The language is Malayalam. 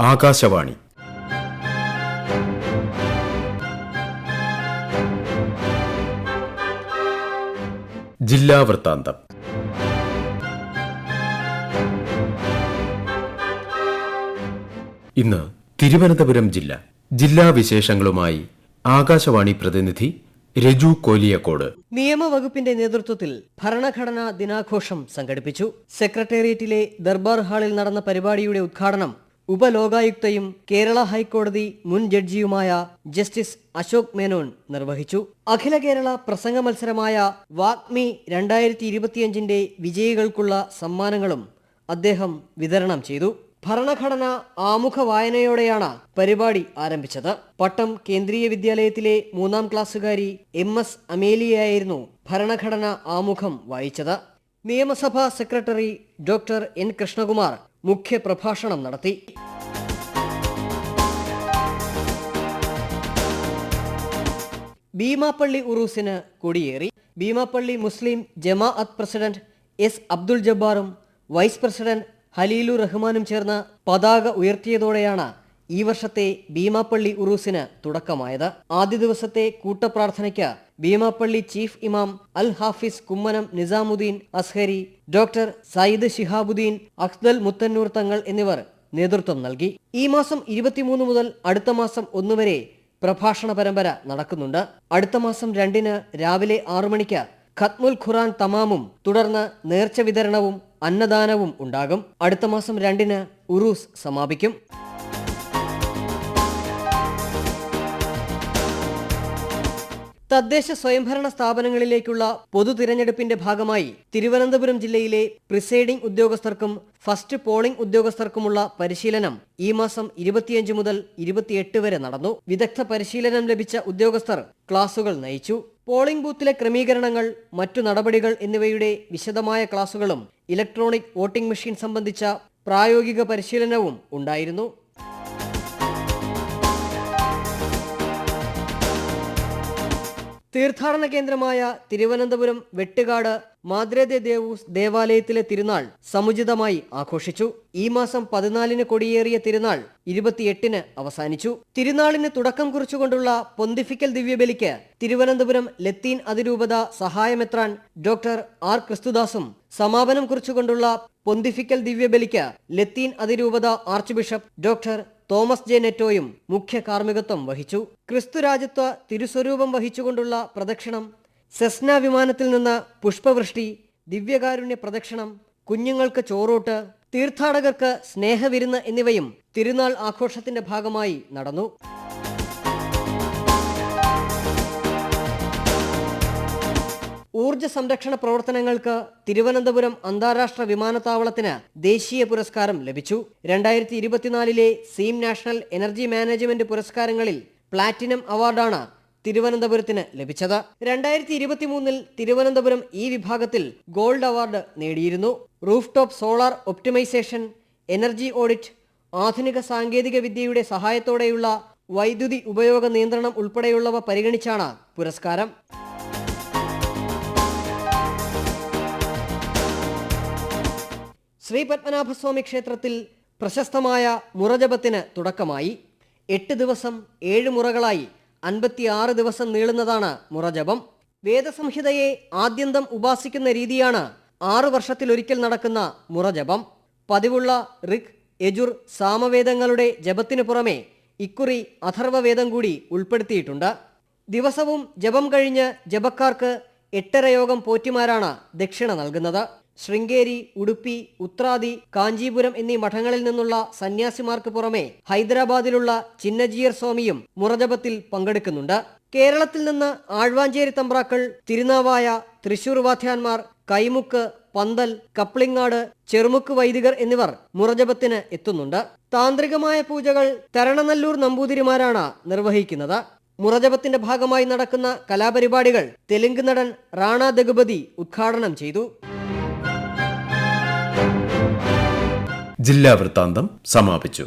ആകാശവാണി. ജില്ലാ വൃത്താന്തം. ഇന്ന് തിരുവനന്തപുരം ജില്ലാ വിശേഷങ്ങളുമായി ആകാശവാണി പ്രതിനിധി രജു കോലിയക്കോട്. നിയമവകുപ്പിന്റെ നേതൃത്വത്തിൽ ഭരണഘടനാ ദിനാഘോഷം സംഘടിപ്പിച്ചു. സെക്രട്ടേറിയറ്റിലെ ദർബാർ ഹാളിൽ നടന്ന പരിപാടിയുടെ ഉദ്ഘാടനം ഉപലോകായുക്തയും കേരള ഹൈക്കോടതി മുൻ ജഡ്ജിയുമായ ജസ്റ്റിസ് അശോക് മേനോൻ നിർവഹിച്ചു. അഖില കേരള പ്രസംഗ മത്സരമായ വാഗ്മി 2025 വിജയികൾക്കുള്ള സമ്മാനങ്ങളും അദ്ദേഹം വിതരണം ചെയ്തു. ഭരണഘടന ആമുഖ വായനയോടെയാണ് പരിപാടി ആരംഭിച്ചത്. പട്ടം കേന്ദ്രീയ വിദ്യാലയത്തിലെ 3ാം ക്ലാസ്സുകാരി MS അമേലിയയായിരുന്നു ഭരണഘടന ആമുഖം വായിച്ചത്. നിയമസഭാ സെക്രട്ടറി ഡോക്ടർ N കൃഷ്ണകുമാർ മുഖ്യ പ്രഭാഷണം നടത്തി. ഭീമാപ്പള്ളി ഉറൂസിന് കൊടിയേറി. ഭീമാപ്പള്ളി മുസ്ലിം ജമാഅത്ത് പ്രസിഡന്റ് S അബ്ദുൾ ജബ്ബാറും വൈസ് പ്രസിഡന്റ് ഹലീലു റഹ്മാനും ചേർന്ന് പതാക ഉയർത്തിയതോടെയാണ് ഈ വർഷത്തെ ഭീമാപ്പള്ളി ഉറൂസിന് തുടക്കമായത്. ആദ്യ ദിവസത്തെ കൂട്ടപ്രാർത്ഥനയ്ക്ക് ഭീമാപ്പള്ളി ചീഫ് ഇമാം അൽ ഹാഫിസ് കുമ്മനം നിസാമുദ്ദീൻ അസ്ഹരി, ഡോക്ടർ സയ്യിദ് ശിഹാബുദ്ദീൻ അഖ്ദൽ മുത്തന്നൂർ തങ്ങൾ എന്നിവർ നേതൃത്വം നൽകി. ഈ മാസം 23 മുതൽ അടുത്ത മാസം 1 വരെ പ്രഭാഷണ പരമ്പര നടക്കുന്നുണ്ട്. അടുത്ത മാസം 2 രാവിലെ 6 മണിക്ക് ഖത്മുൽ ഖുറാൻ തമാമും തുടർന്ന് നേർച്ച വിതരണവും അന്നദാനവും ഉണ്ടാകും. അടുത്ത മാസം 2 ഉറൂസ് സമാപിക്കും. തദ്ദേശ സ്വയംഭരണ സ്ഥാപനങ്ങളിലേക്കുള്ള പൊതു തിരഞ്ഞെടുപ്പിന്റെ ഭാഗമായി തിരുവനന്തപുരം ജില്ലയിലെ പ്രിസൈഡിംഗ് ഉദ്യോഗസ്ഥർക്കും ഫസ്റ്റ് പോളിംഗ് ഉദ്യോഗസ്ഥർക്കുമുള്ള പരിശീലനം ഈ മാസം 25 മുതൽ 28 വരെ നടന്നു. വിദഗ്ധ പരിശീലനം ലഭിച്ച ഉദ്യോഗസ്ഥർ ക്ലാസുകൾ നയിച്ചു. പോളിംഗ് ബൂത്തിലെ ക്രമീകരണങ്ങൾ, മറ്റു നടപടികൾ എന്നിവയുടെ വിശദമായ ക്ലാസുകളും ഇലക്ട്രോണിക് വോട്ടിംഗ് മെഷീൻ സംബന്ധിച്ച പ്രായോഗിക പരിശീലനവും ഉണ്ടായിരുന്നു. തീർത്ഥാടന കേന്ദ്രമായ തിരുവനന്തപുരം വെട്ടുകാട് മാദ്രേ ദേ ദേവൂസ് ദേവാലയത്തിലെ തിരുനാൾ സമുചിതമായി ആഘോഷിച്ചു. ഈ മാസം 14 കൊടിയേറിയ തിരുനാൾ 28 അവസാനിച്ചു. തിരുനാളിന് തുടക്കം കുറിച്ചുകൊണ്ടുള്ള പൊന്തിഫിക്കൽ ദിവ്യബലിക്ക് തിരുവനന്തപുരം ലത്തീൻ അതിരൂപത സഹായമെത്രാൻ ഡോക്ടർ R ക്രിസ്തുദാസും സമാപനം കുറിച്ചുകൊണ്ടുള്ള പൊന്തിഫിക്കൽ ദിവ്യബലിക്ക് ലത്തീൻ അതിരൂപത archbishop doctor Thomas J നെറ്റോയും മുഖ്യ കാർമ്മികത്വം വഹിച്ചു. ക്രിസ്തുരാജത്വ തിരുസ്വരൂപം വഹിച്ചുകൊണ്ടുള്ള പ്രദക്ഷിണം, സെസ്ന വിമാനത്തിൽ നിന്ന് പുഷ്പവൃഷ്ടി, ദിവ്യകാരുണ്യ പ്രദക്ഷിണം, കുഞ്ഞുങ്ങൾക്ക് ചോറൂട്ട്, തീർത്ഥാടകർക്ക് സ്നേഹവിരുന്ന് എന്നിവയും തിരുനാൾ ആഘോഷത്തിന്റെ ഭാഗമായി നടന്നു. ഊർജ്ജ സംരക്ഷണ പ്രവർത്തനങ്ങൾക്ക് തിരുവനന്തപുരം അന്താരാഷ്ട്ര വിമാനത്താവളത്തിന് ദേശീയ പുരസ്കാരം ലഭിച്ചു. 2024 സീം നാഷണൽ എനർജി മാനേജ്മെന്റ് പുരസ്കാരങ്ങളിൽ പ്ലാറ്റിനം അവാർഡാണ് തിരുവനന്തപുരത്തിന് ലഭിച്ചത്. 2023 തിരുവനന്തപുരം ഈ വിഭാഗത്തിൽ ഗോൾഡ് അവാർഡ് നേടിയിരുന്നു. Rooftop solar optimisation, energy audit, ആധുനിക സാങ്കേതിക വിദ്യയുടെ സഹായത്തോടെയുള്ള വൈദ്യുതി ഉപയോഗ നിയന്ത്രണം ഉൾപ്പെടെയുള്ളവ പരിഗണിച്ചാണ് പുരസ്കാരം. ശ്രീ പത്മനാഭസ്വാമി ക്ഷേത്രത്തിൽ പ്രശസ്തമായ മുറജപത്തിന് തുടക്കമായി. 8 ദിവസം 7 മുറകളായി 56 ദിവസം നീളുന്നതാണ് മുറജപം. വേദസംഹിതയെ ആദ്യന്തം ഉപാസിക്കുന്ന രീതിയാണ് 6 വർഷത്തിലൊരിക്കൽ നടക്കുന്ന മുറജപം. പതിവുള്ള ഋഗ്, യജുർ, സാമവേദങ്ങളുടെ ജപത്തിനു പുറമെ ഇക്കുറി അഥർവവേദം കൂടി ഉൾപ്പെടുത്തിയിട്ടുണ്ട്. ദിവസവും ജപം കഴിഞ്ഞ് ജപക്കാർക്ക് 8.5 യോഗം പോറ്റിമാരാണ് ദക്ഷിണ നൽകുന്നത്. ശൃംഗേരി, ഉടുപ്പി, ഉത്രാദി, കാഞ്ചീപുരം എന്നീ മഠങ്ങളിൽ നിന്നുള്ള സന്യാസിമാർക്ക് പുറമെ ഹൈദരാബാദിലുള്ള ചിന്നജിയർ സ്വാമിയും മുറജപത്തിൽ പങ്കെടുക്കുന്നുണ്ട്. കേരളത്തിൽ നിന്ന് ആഴ്വാഞ്ചേരി തമ്പ്രാക്കൾ, തിരുനാവായ, തൃശൂർ വാദ്യാന്മാർ, കൈമുക്ക്, പന്തൽ, കപ്ലിങ്ങാട്, ചെറുമുക്ക് വൈദികർ എന്നിവർ മുറജപത്തിന് എത്തുന്നുണ്ട്. താന്ത്രികമായ പൂജകൾ തരണനല്ലൂർ നമ്പൂതിരിമാരാണ് നിർവഹിക്കുന്നത്. മുറജപത്തിന്റെ ഭാഗമായി നടക്കുന്ന കലാപരിപാടികൾ തെലുങ്ക് നടൻ റാണ ദഗുപതി ഉദ്ഘാടനം ചെയ്തു. ജില്ലാ വൃത്താന്തം സമാപിച്ചു.